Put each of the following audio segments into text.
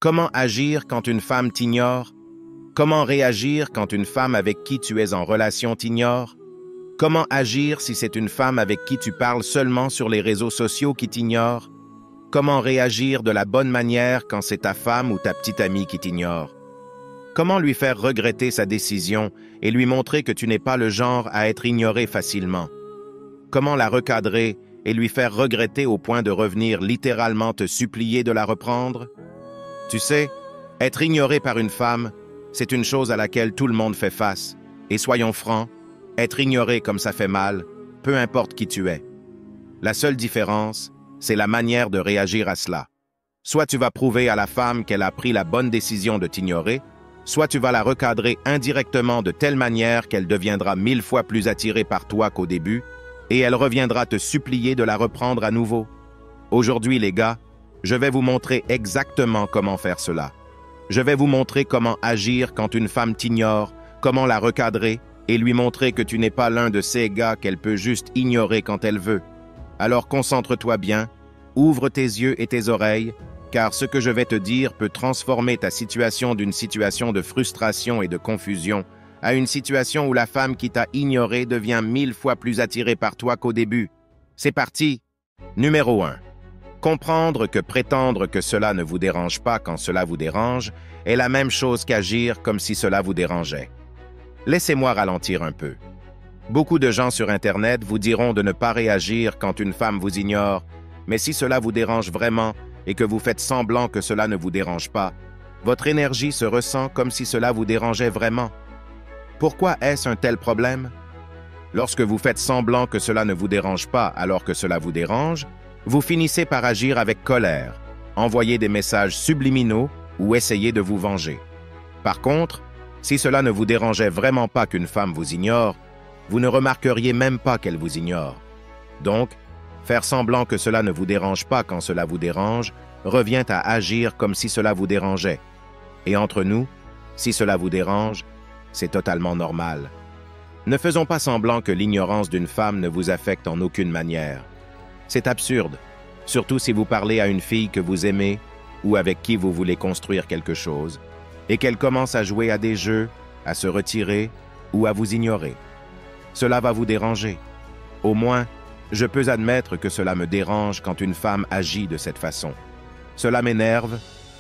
Comment agir quand une femme t'ignore? Comment réagir quand une femme avec qui tu es en relation t'ignore? Comment agir si c'est une femme avec qui tu parles seulement sur les réseaux sociaux qui t'ignore? Comment réagir de la bonne manière quand c'est ta femme ou ta petite amie qui t'ignore? Comment lui faire regretter sa décision et lui montrer que tu n'es pas le genre à être ignoré facilement? Comment la recadrer et lui faire regretter au point de revenir littéralement te supplier de la reprendre? Tu sais, être ignoré par une femme, c'est une chose à laquelle tout le monde fait face. Et soyons francs, être ignoré comme ça fait mal, peu importe qui tu es. La seule différence, c'est la manière de réagir à cela. Soit tu vas prouver à la femme qu'elle a pris la bonne décision de t'ignorer, soit tu vas la recadrer indirectement de telle manière qu'elle deviendra 1000 fois plus attirée par toi qu'au début, et elle reviendra te supplier de la reprendre à nouveau. Aujourd'hui, les gars, je vais vous montrer exactement comment faire cela. Je vais vous montrer comment agir quand une femme t'ignore, comment la recadrer et lui montrer que tu n'es pas l'un de ces gars qu'elle peut juste ignorer quand elle veut. Alors concentre-toi bien, ouvre tes yeux et tes oreilles, car ce que je vais te dire peut transformer ta situation d'une situation de frustration et de confusion à une situation où la femme qui t'a ignoré devient 1000 fois plus attirée par toi qu'au début. C'est parti! Numéro 1. Comprendre que prétendre que cela ne vous dérange pas quand cela vous dérange est la même chose qu'agir comme si cela vous dérangeait. Laissez-moi ralentir un peu. Beaucoup de gens sur Internet vous diront de ne pas réagir quand une femme vous ignore, mais si cela vous dérange vraiment et que vous faites semblant que cela ne vous dérange pas, votre énergie se ressent comme si cela vous dérangeait vraiment. Pourquoi est-ce un tel problème? Lorsque vous faites semblant que cela ne vous dérange pas alors que cela vous dérange, vous finissez par agir avec colère, envoyer des messages subliminaux ou essayer de vous venger. Par contre, si cela ne vous dérangeait vraiment pas qu'une femme vous ignore, vous ne remarqueriez même pas qu'elle vous ignore. Donc, faire semblant que cela ne vous dérange pas quand cela vous dérange revient à agir comme si cela vous dérangeait. Et entre nous, si cela vous dérange, c'est totalement normal. Ne faisons pas semblant que l'ignorance d'une femme ne vous affecte en aucune manière. C'est absurde, surtout si vous parlez à une fille que vous aimez ou avec qui vous voulez construire quelque chose, et qu'elle commence à jouer à des jeux, à se retirer ou à vous ignorer. Cela va vous déranger. Au moins, je peux admettre que cela me dérange quand une femme agit de cette façon. Cela m'énerve,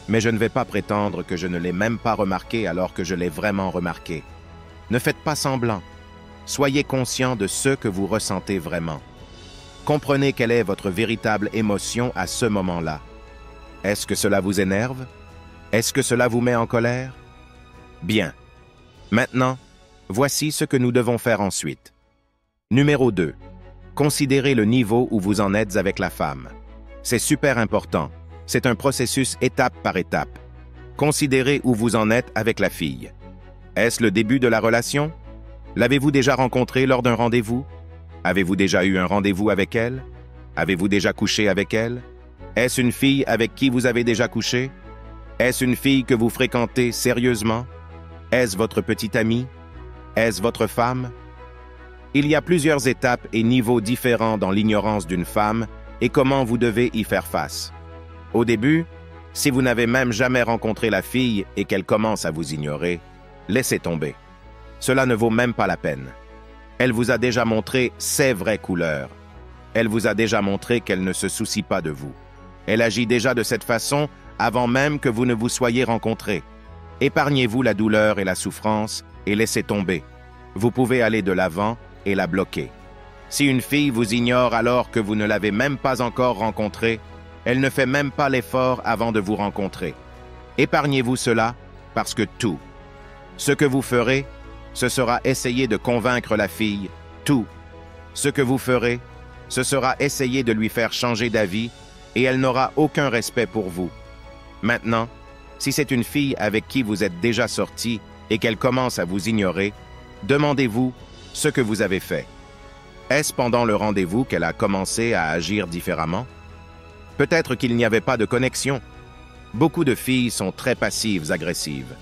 mais je ne vais pas prétendre que je ne l'ai même pas remarqué alors que je l'ai vraiment remarqué. Ne faites pas semblant. Soyez conscient de ce que vous ressentez vraiment. Comprenez quelle est votre véritable émotion à ce moment-là. Est-ce que cela vous énerve? Est-ce que cela vous met en colère? Bien. Maintenant, voici ce que nous devons faire ensuite. Numéro 2. Considérez le niveau où vous en êtes avec la femme. C'est super important. C'est un processus étape par étape. Considérez où vous en êtes avec la fille. Est-ce le début de la relation? L'avez-vous déjà rencontrée lors d'un rendez-vous? Avez-vous déjà eu un rendez-vous avec elle? Avez-vous déjà couché avec elle? Est-ce une fille avec qui vous avez déjà couché? Est-ce une fille que vous fréquentez sérieusement? Est-ce votre petite amie? Est-ce votre femme? Il y a plusieurs étapes et niveaux différents dans l'ignorance d'une femme et comment vous devez y faire face. Au début, si vous n'avez même jamais rencontré la fille et qu'elle commence à vous ignorer, laissez tomber. Cela ne vaut même pas la peine. Elle vous a déjà montré ses vraies couleurs. Elle vous a déjà montré qu'elle ne se soucie pas de vous. Elle agit déjà de cette façon avant même que vous ne vous soyez rencontrés. Épargnez-vous la douleur et la souffrance et laissez tomber. Vous pouvez aller de l'avant et la bloquer. Si une fille vous ignore alors que vous ne l'avez même pas encore rencontrée, elle ne fait même pas l'effort avant de vous rencontrer. Épargnez-vous cela parce que tout, ce que vous ferez, ce sera essayer de convaincre la fille, tout. Ce que vous ferez, ce sera essayer de lui faire changer d'avis et elle n'aura aucun respect pour vous. Maintenant, si c'est une fille avec qui vous êtes déjà sorti et qu'elle commence à vous ignorer, demandez-vous ce que vous avez fait. Est-ce pendant le rendez-vous qu'elle a commencé à agir différemment? Peut-être qu'il n'y avait pas de connexion. Beaucoup de filles sont très passives, agressives.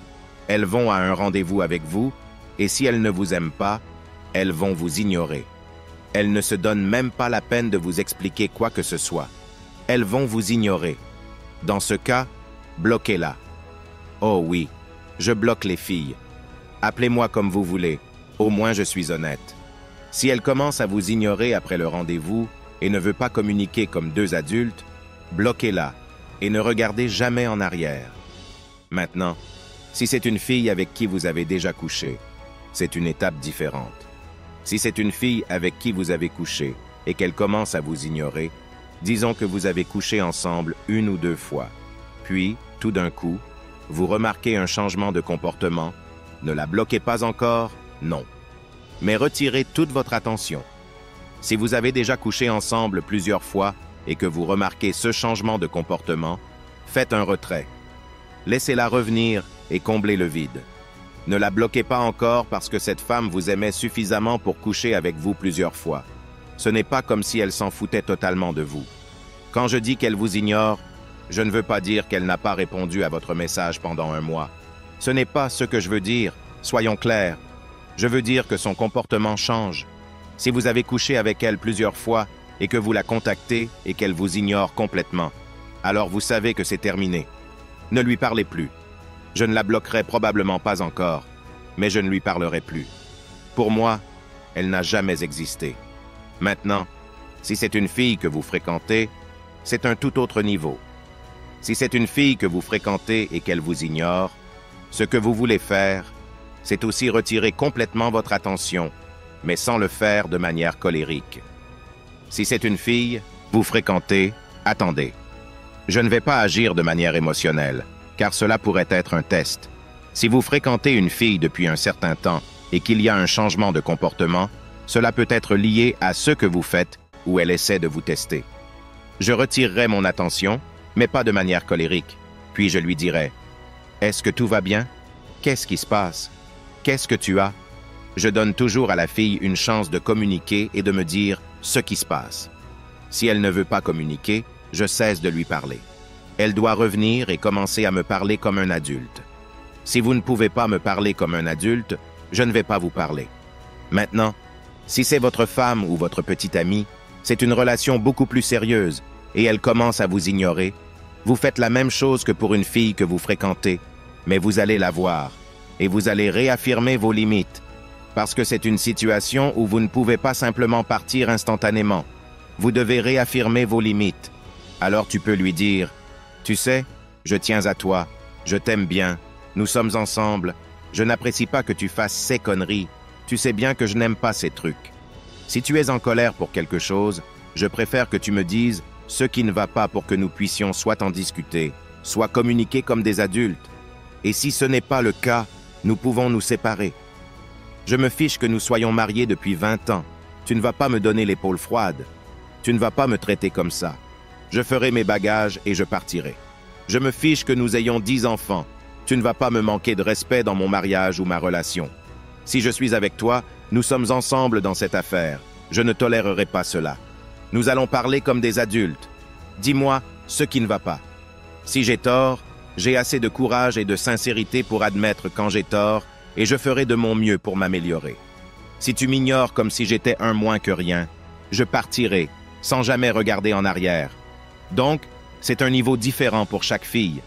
Elles vont à un rendez-vous avec vous et si elles ne vous aiment pas, elles vont vous ignorer. Elles ne se donnent même pas la peine de vous expliquer quoi que ce soit. Elles vont vous ignorer. Dans ce cas, bloquez-la. Oh oui, je bloque les filles. Appelez-moi comme vous voulez, au moins je suis honnête. Si elle commence à vous ignorer après le rendez-vous et ne veut pas communiquer comme deux adultes, bloquez-la et ne regardez jamais en arrière. Maintenant, si c'est une fille avec qui vous avez déjà couché, c'est une étape différente. Si c'est une fille avec qui vous avez couché et qu'elle commence à vous ignorer, disons que vous avez couché ensemble 1 ou 2 fois. Puis, tout d'un coup, vous remarquez un changement de comportement. Ne la bloquez pas encore, non. Mais retirez toute votre attention. Si vous avez déjà couché ensemble plusieurs fois et que vous remarquez ce changement de comportement, faites un retrait. Laissez-la revenir et comblez le vide. Ne la bloquez pas encore parce que cette femme vous aimait suffisamment pour coucher avec vous plusieurs fois. Ce n'est pas comme si elle s'en foutait totalement de vous. Quand je dis qu'elle vous ignore, je ne veux pas dire qu'elle n'a pas répondu à votre message pendant 1 mois. Ce n'est pas ce que je veux dire, soyons clairs. Je veux dire que son comportement change. Si vous avez couché avec elle plusieurs fois et que vous la contactez et qu'elle vous ignore complètement, alors vous savez que c'est terminé. Ne lui parlez plus. Je ne la bloquerai probablement pas encore, mais je ne lui parlerai plus. Pour moi, elle n'a jamais existé. Maintenant, si c'est une fille que vous fréquentez, c'est un tout autre niveau. Si c'est une fille que vous fréquentez et qu'elle vous ignore, ce que vous voulez faire, c'est aussi retirer complètement votre attention, mais sans le faire de manière colérique. Si c'est une fille, vous fréquentez, attendez. Je ne vais pas agir de manière émotionnelle, car cela pourrait être un test. Si vous fréquentez une fille depuis un certain temps et qu'il y a un changement de comportement, cela peut être lié à ce que vous faites ou elle essaie de vous tester. Je retirerai mon attention, mais pas de manière colérique, puis je lui dirai « Est-ce que tout va bien? Qu'est-ce qui se passe? Qu'est-ce que tu as? » Je donne toujours à la fille une chance de communiquer et de me dire ce qui se passe. Si elle ne veut pas communiquer, je cesse de lui parler. Elle doit revenir et commencer à me parler comme un adulte. Si vous ne pouvez pas me parler comme un adulte, je ne vais pas vous parler. Maintenant, si c'est votre femme ou votre petite amie, c'est une relation beaucoup plus sérieuse et elle commence à vous ignorer, vous faites la même chose que pour une fille que vous fréquentez, mais vous allez la voir et vous allez réaffirmer vos limites parce que c'est une situation où vous ne pouvez pas simplement partir instantanément. Vous devez réaffirmer vos limites. Alors tu peux lui dire « Tu sais, je tiens à toi, je t'aime bien, nous sommes ensemble, je n'apprécie pas que tu fasses ces conneries, tu sais bien que je n'aime pas ces trucs. Si tu es en colère pour quelque chose, je préfère que tu me dises ce qui ne va pas pour que nous puissions soit en discuter, soit communiquer comme des adultes. Et si ce n'est pas le cas, nous pouvons nous séparer. Je me fiche que nous soyons mariés depuis 20 ans. Tu ne vas pas me donner l'épaule froide. Tu ne vas pas me traiter comme ça. Je ferai mes bagages et je partirai. Je me fiche que nous ayons 10 enfants. Tu ne vas pas me manquer de respect dans mon mariage ou ma relation. Si je suis avec toi, nous sommes ensemble dans cette affaire. Je ne tolérerai pas cela. Nous allons parler comme des adultes. Dis-moi ce qui ne va pas. Si j'ai tort, j'ai assez de courage et de sincérité pour admettre quand j'ai tort et je ferai de mon mieux pour m'améliorer. Si tu m'ignores comme si j'étais un moins que rien, je partirai sans jamais regarder en arrière. Donc, c'est un niveau différent pour chaque fille.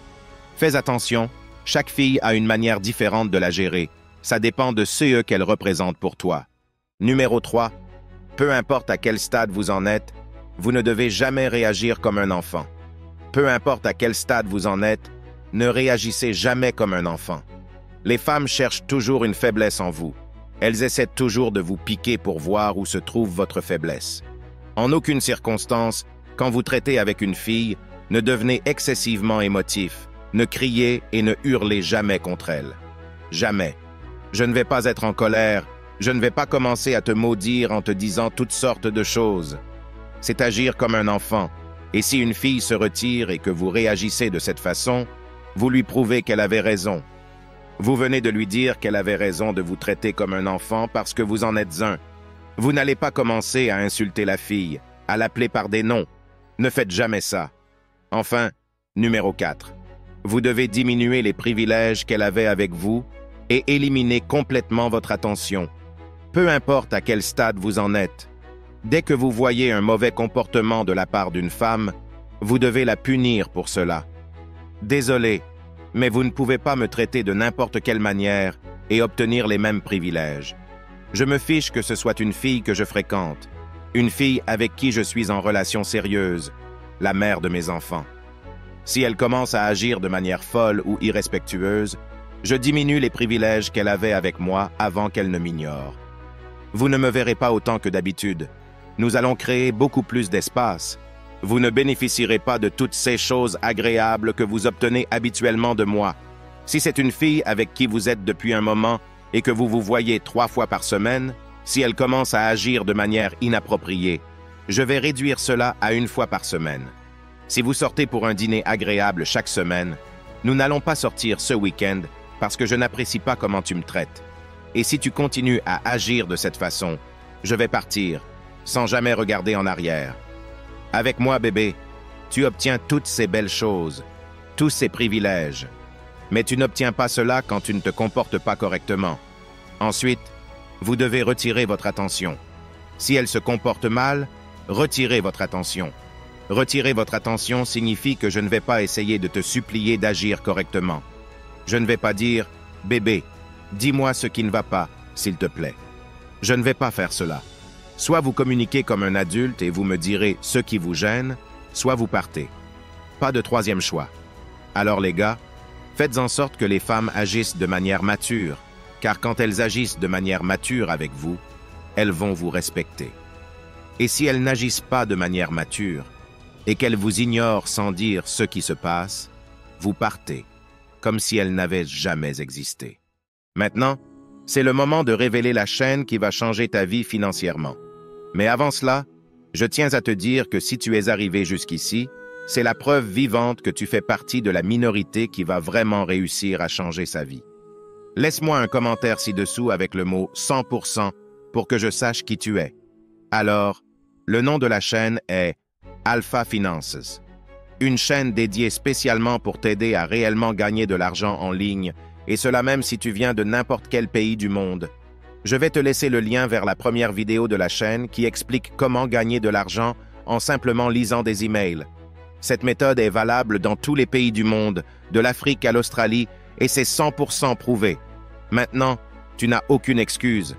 Fais attention, chaque fille a une manière différente de la gérer. Ça dépend de ce qu'elle représente pour toi. Numéro 3. Peu importe à quel stade vous en êtes, vous ne devez jamais réagir comme un enfant. Peu importe à quel stade vous en êtes, ne réagissez jamais comme un enfant. Les femmes cherchent toujours une faiblesse en vous. Elles essaient toujours de vous piquer pour voir où se trouve votre faiblesse. En aucune circonstance, quand vous traitez avec une fille, ne devenez excessivement émotif. Ne criez et ne hurlez jamais contre elle. Jamais. Je ne vais pas être en colère. Je ne vais pas commencer à te maudire en te disant toutes sortes de choses. C'est agir comme un enfant. Et si une fille se retire et que vous réagissez de cette façon, vous lui prouvez qu'elle avait raison. Vous venez de lui dire qu'elle avait raison de vous traiter comme un enfant parce que vous en êtes un. Vous n'allez pas commencer à insulter la fille, à l'appeler par des noms. Ne faites jamais ça. Enfin, numéro 4. Vous devez diminuer les privilèges qu'elle avait avec vous et éliminer complètement votre attention. Peu importe à quel stade vous en êtes. Dès que vous voyez un mauvais comportement de la part d'une femme, vous devez la punir pour cela. Désolé, Mais vous ne pouvez pas me traiter de n'importe quelle manière et obtenir les mêmes privilèges. Je me fiche que ce soit une fille que je fréquente, une fille avec qui je suis en relation sérieuse, la mère de mes enfants. Si elle commence à agir de manière folle ou irrespectueuse, je diminue les privilèges qu'elle avait avec moi avant qu'elle ne m'ignore. Vous ne me verrez pas autant que d'habitude. Nous allons créer beaucoup plus d'espace. Vous ne bénéficierez pas de toutes ces choses agréables que vous obtenez habituellement de moi. Si c'est une fille avec qui vous êtes depuis un moment et que vous vous voyez 3 fois par semaine, si elle commence à agir de manière inappropriée, je vais réduire cela à 1 fois par semaine. Si vous sortez pour un dîner agréable chaque semaine, nous n'allons pas sortir ce week-end parce que je n'apprécie pas comment tu me traites. Et si tu continues à agir de cette façon, je vais partir, sans jamais regarder en arrière. Avec moi, bébé, tu obtiens toutes ces belles choses, tous ces privilèges. Mais tu n'obtiens pas cela quand tu ne te comportes pas correctement. Ensuite, vous devez retirer votre attention. Si elle se comporte mal, retirez votre attention. Retirer votre attention signifie que je ne vais pas essayer de te supplier d'agir correctement. Je ne vais pas dire « Bébé, dis-moi ce qui ne va pas, s'il te plaît ». Je ne vais pas faire cela. Soit vous communiquez comme un adulte et vous me direz ce qui vous gêne, soit vous partez. Pas de troisième choix. Alors les gars, faites en sorte que les femmes agissent de manière mature, car quand elles agissent de manière mature avec vous, elles vont vous respecter. Et si elles n'agissent pas de manière mature, et qu'elles vous ignorent sans dire ce qui se passe, vous partez, comme si elles n'avaient jamais existé. Maintenant, c'est le moment de révéler la chaîne qui va changer ta vie financièrement. Mais avant cela, je tiens à te dire que si tu es arrivé jusqu'ici, c'est la preuve vivante que tu fais partie de la minorité qui va vraiment réussir à changer sa vie. Laisse-moi un commentaire ci-dessous avec le mot 100% pour que je sache qui tu es. Alors, le nom de la chaîne est Alpha Finances, une chaîne dédiée spécialement pour t'aider à réellement gagner de l'argent en ligne, et cela même si tu viens de n'importe quel pays du monde. Je vais te laisser le lien vers la première vidéo de la chaîne qui explique comment gagner de l'argent en simplement lisant des emails. Cette méthode est valable dans tous les pays du monde, de l'Afrique à l'Australie, et c'est 100% prouvé. Maintenant, tu n'as aucune excuse.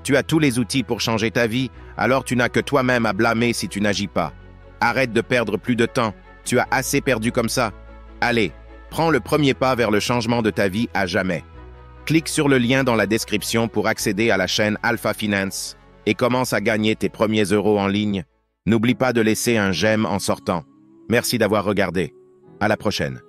Tu as tous les outils pour changer ta vie, alors tu n'as que toi-même à blâmer si tu n'agis pas. Arrête de perdre plus de temps, tu as assez perdu comme ça. Allez, prends le premier pas vers le changement de ta vie à jamais. Clique sur le lien dans la description pour accéder à la chaîne Alpha Finance et commence à gagner tes premiers euros en ligne. N'oublie pas de laisser un j'aime en sortant. Merci d'avoir regardé. À la prochaine.